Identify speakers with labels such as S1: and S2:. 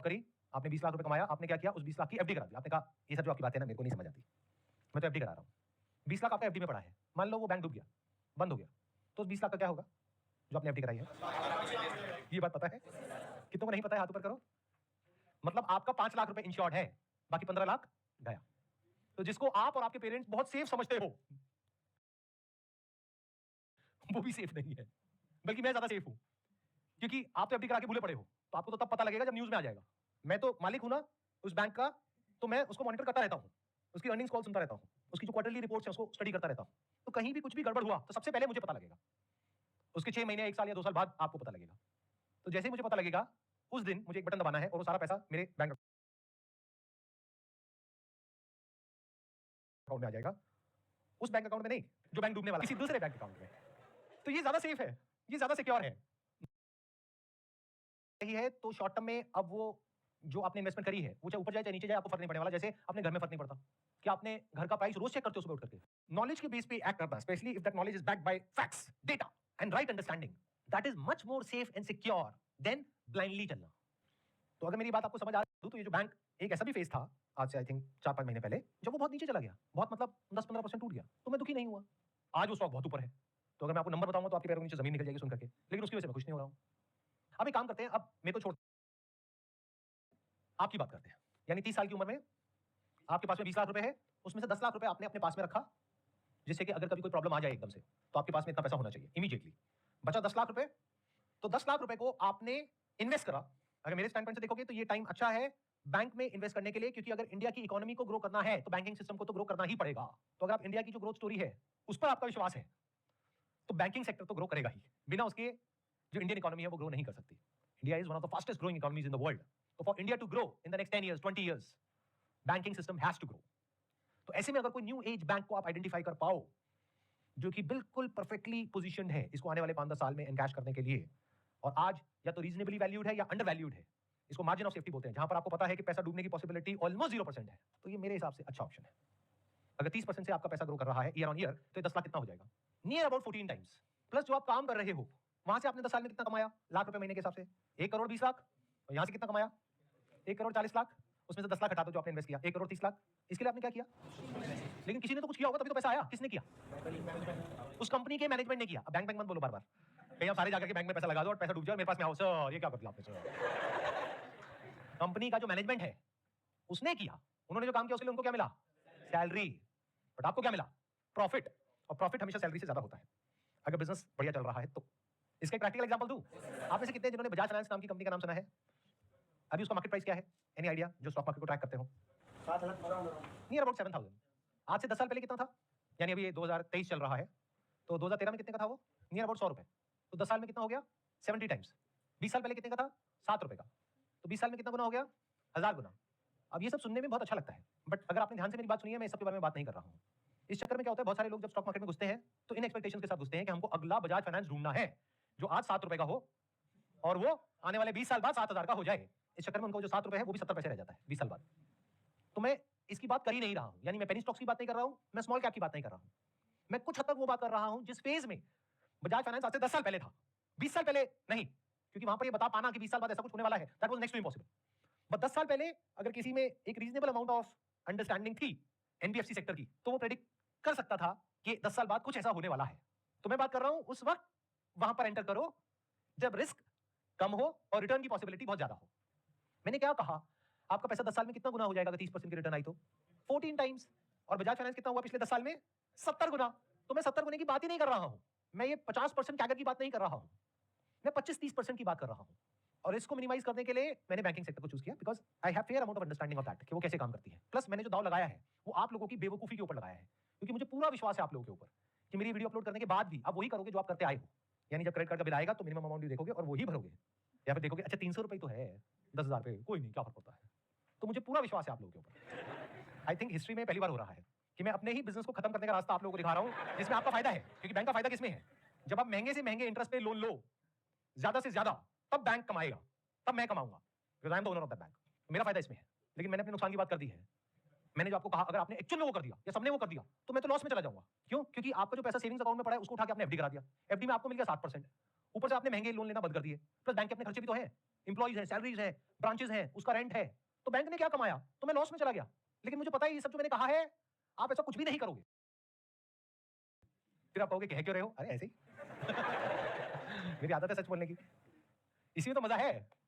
S1: करी, आपने 20 लाख रुपए कमाया, आपने क्या किया, उस 20 लाख की एफडी करा दी। आपने कहा ये सब जो आपकी बातें ना मेरे को नहीं समझ आती, मैं तो एफडी करा रहा हूँ। 20 लाख आपका एफडी में पड़ा है, मान लो वो बैंक डूब गया, बंद हो गया, तो उस 20 लाख का क्या होगा जो आपने एफडी कराई है? ये बात पता है? कितनों को नहीं पता है, हाथ ऊपर करो। मतलब आपका 5 लाख रुपए इंश्योर्ड है, बाकी 15 लाख गया। तो जिसको आप और आपके पेरेंट्स बहुत सेफ समझते हो, वो भी सेफ नहीं है, बल्कि मैं ज्यादा सेफ हूं, क्योंकि आप तो एफडी करा के भूले पड़े हो, तो आपको तो तब पता लगेगा जब न्यूज में आ जाएगा। मैं तो मालिक हूं ना उस बैंक का, तो मैं उसको मॉनिटर करता रहता हूं, उसकी अर्निंग्स कॉल सुनता रहता हूं, उसकी जो क्वार्टरली रिपोर्ट्स है उसको स्टडी करता रहता हूं। तो कहीं भी कुछ भी गड़बड़ हुआ तो सबसे पहले मुझे पता लगेगा, उसके 6 महीने, 1 साल या 2 साल बाद आपको पता लगेगा। तो जैसे ही मुझे पता लगेगा, उस दिन मुझे एक बटन दबाना है और वो सारा पैसा मेरे बैंक अकाउंट में आ जाएगा। उस बैंक अकाउंट में नहीं जो बैंक डूबने वाला, किसी दूसरे बैंक अकाउंट में। तो ये ज्यादा सेफ है, ये ज्यादा सिक्योर है। यही है, तो शॉर्ट टर्म में अब वो जो आपने इन्वेस्टमेंट करी है, वो चाहे ऊपर जाए चाहे नीचे जाए, आपको फर्क नहीं पड़ने वाला। जैसे अपने घर में फर्क नहीं पड़ता कि आपने घर का प्राइस रोज चेक करते हो सुबह उठ करके। नॉलेज के बेस पे एक्ट करना, specially if that knowledge is backed by facts, data and right understanding, that is much more safe and secure than blindly चलना। तो अगर मेरी बात आपको समझ आ रही है, तो ये जो बैंक एक ऐसा भी फेज था आज से आई थिंक 4-5 महीने पहले, जब वो बहुत नीचे चला गया, बहुत मतलब 10-15% टूट गया, तो मैं दुखी नहीं हुआ। आज वो स्टॉक बहुत ऊपर है, तो अगर मैं आपको नंबर बताऊंगा तो आपके पैरों के नीचे जमीन निकल जाएगी सुन करके, लेकिन उसकी वजह से मैं खुश नहीं हो रहा हूं। अब एक काम करते हैं, अब मेरे को छोड़, आपकी बात करते हैं। यानी 30 साल की उम्र में आपके पास में 20 लाख रुपए है, उसमें से 10 लाख रुपए आपने अपने पास में रखा, जिससे कि अगर कभी कोई प्रॉब्लम आ जाए एकदम से, तो आपके पास में इतना पैसा होना चाहिए इमीडिएटली। बचा 10 लाख रुपए, तो 10 लाख रुपए को आपने इन्वेस्ट करा। अगर मेरे स्टैंड पॉइंट से देखोगे तो ये टाइम अच्छा है बैंक में इन्वेस्ट करने के लिए, क्योंकि अगर इंडिया की इकोनॉमी को ग्रो करना है तो बैंकिंग सिस्टम को तो ग्रो करना ही पड़ेगा। तो अगर आप इंडिया की जो ग्रोथ स्टोरी है उस पर आपका विश्वास है, तो बैंकिंग सेक्टर तो ग्रो करेगा ही, बिना उसके जो इंडियन इकोनॉमी है वो ग्रो नहीं कर सकती। India is one of the fastest growing economies in the world, तो for India to grow in the next 10 years 20 years, banking system has to grow. तो ऐसे में अगर कोई न्यू एज बैंक को आप आइडेंटिफाई कर पाओ जो कि बिल्कुल परफेक्टली पोजीशनड है इसको आने वाले 5-10 साल में एनकैश करने के लिए, और आज या तो रीजनेबली वैल्यूड है या अंडर वैल्यूड है, इसको मार्जिन ऑफ सेफ्टी बोलते हैं, जहां पर आपको पता है कि पैसा डूबने की पॉसिबिलिटी ऑलमोस्ट 0% है, तो ये मेरे हिसाब से अच्छा ऑप्शन है। अगर 30% से आपका पैसा ग्रो कर रहा है ईयर ऑन ईयर, तो ये 10 लाख कितना हो जाएगा? Near about 14 times. प्लस जो आप काम कर रहे हो वहां से आपने 10 साल में कितना कमाया लाख रुपए महीने के हिसाब से? 1 करोड़ 20 लाख। और यहां से कितना कमाया? 1 करोड़ 40 लाख। उसमें से 10 लाख हटा दो जो आपने इन्वेस्ट किया, 1 करोड़ 30 लाख। इसके लिए आपने क्या किया? लेकिन किसी ने तो कुछ किया होगा तभी तो पैसा आया। किसने किया? उस कंपनी के मैनेजमेंट ने किया। अब बैंक बैंक मत बोलो बार बार, कहीं आप सारे जाकर के बैंक में पैसा लगा दो और पैसा डूब जाए, मेरे पास में आओ सर ये क्या कर दिया आपने सर। कंपनी का जो मैनेजमेंट है उसने किया, उन्होंने जो काम किया उसके लिए उनको क्या मिला? सैलरी। बट आपको क्या मिला? प्रॉफिट। और प्रॉफिट हमेशा सैलरी से ज्यादा होता है अगर बिजनेस बढ़िया चल रहा है तो। इसका एक प्रैक्टिकल एग्जांपल दूं, आप में से कितने जिन्होंने बजाज फाइनेंस नाम की कंपनी का नाम सुना है? अभी उसका मार्केट प्राइस क्या है? एनी आइडिया, जो स्टॉक मार्केट को ट्रैक करते हो? 7,000 नियर अबाउट 7,000। आज से 10 साल पहले कितना था? यानी अभी ये 2023 चल रहा है, तो 2013 में कितने का था वो? नियर अबाउट 100 रुपए। तो 10 साल में कितना हो गया? 70 टाइम्स। 20 साल पहले कितने का था? 7 रुपए का। तो 20 साल में कितना गुना हो गया? 1000 गुना। अब ये सब सुनने में बहुत अच्छा लगता है, बट अगर आपने ध्यान से मेरी बात सुनी है, मैं इस सब के बारे में बात नहीं कर रहा हूं। इस चक्कर में क्या होता है, बहुत सारे लोग जब स्टॉक मार्केट में घुसते हैं तो इन एक्सपेक्टेशंस के साथ घुसते हैं कि हमको अगला बजाज फाइनेंस ढूंढना है जो आज 7 रुपए का हो और वो आने वाले 20 साल बाद 7000 का हो जाए। इस चक्कर में उनको जो 7 रुपए है वो भी 70 पैसे रह जाता है 20 साल बाद। तो मैं इसकी बात कर ही नहीं रहा हूं, यानी मैं पेनी स्टॉक्स की बात नहीं कर रहा हूं, मैं स्मॉल कैप की बात नहीं कर रहा हूं, मैं कुछ हद तक वो बात कर रहा हूं जिस फेज में बजाज फाइनेंस आज से 10 साल पहले था। 20 साल पहले नहीं, क्योंकि वहां पर ये बता पाना कि 20 साल बाद ऐसा कुछ होने वाला है, that was next to impossible. But 10 साल पहले अगर किसी में एक रीजनेबल अमाउंट ऑफ अंडरस्टैंडिंग थी एनबीएफसी सेक्टर की, तो वो प्रेडिक्ट कर सकता था कि 10 साल बाद कुछ ऐसा होने वाला है। तो मैं बात कर रहा हूं उस वक्त वहां पर एंटर करो जब रिस्क कम हो और रिटर्न की पॉसिबिलिटी बहुत ज्यादा हो। मैंने क्या कहा, आपका पैसा 10 साल में कितना गुना हो जाएगा अगर 30% की रिटर्न आई तो? 14 टाइम्स। और बजाज फाइनेंस कितना हुआ पिछले 10 साल में? 70 गुना। तो मैं 70 गुने की बात ही नहीं कर रहा हूं, मैं ये 50% कैगर की बात नहीं कर रहा हूं, मैं 25-30% की बात कर रहा हूं। और इसको मिनिमाइज करने के लिए मैंने बैंकिंग सेक्टर को चूज किया, because I have fair amount of understanding of that कि वो कैसे काम करती है। प्लस मैंने जो दाव लगाया है वो आप लोगों की बेवकूफी के ऊपर लगाया है, क्योंकि मुझे पूरा विश्वास है आप लोगों के ऊपर कि मेरी वीडियो अपलोड करने के बाद भी आप वही करोगे जो आप करते आए हो। यानी जब क्रेडिट कार्ड का बिल आएगा तो मिनिमम अमाउंट देखोगे और वही भरोगे, या फिर देखोगे अच्छा 300 रुपए तो है, 10,000 पे कोई नहीं, क्या फर्क पड़ता है। तो मुझे पूरा विश्वास है आप लोगों के ऊपर। आई थिंक हिस्ट्री में पहली बार हो रहा है कि मैं अपने ही बिजनेस को खत्म करने का रास्ता आप लोगों को दिखा रहा हूं, जिसमें आपका फायदा है। क्योंकि बैंक का फायदा किसमें है? जब आप महंगे से महंगे इंटरेस्ट पे लोन लो, ज्यादा से ज्यादा, तब बैंक कमाएगा, तब मैं कमाऊंगा, because I am the owner of that bank. मेरा फायदा इसमें है। लेकिन मैंने अपने नुकसान की बात कर दी है। मैंने जो आपको कहा, अगर आपने एक्चुअल में वो कर दिया या सबने वो कर दिया तो मैं तो लॉस में चला जाऊंगा। क्यों? क्योंकि आपका जो पैसा सेविंग्स अकाउंट में पड़ा है उसको उठा के आपने एफडी करा दिया, एफडी में आपको मिल गया 7%, ऊपर से आपने महंगे लोन लेना बंद कर दिए, प्लस बैंक के अपने खर्चे भी तो हैं। इंप्लॉइज है, सैलरीज है, ब्रांचेस है, उसका रेंट है, तो बैंक ने क्या कमाया? तो मैं लॉस में चला गया। लेकिन मुझे पता है ये सब जो मैंने कहा है, आप ऐसा कुछ भी नहीं करोगे। फिर आप कहोगे कह क्यों रहे हो? अरे ऐसे ही। मेरी आदत है सच बोलने की। इसी में तो मजा है।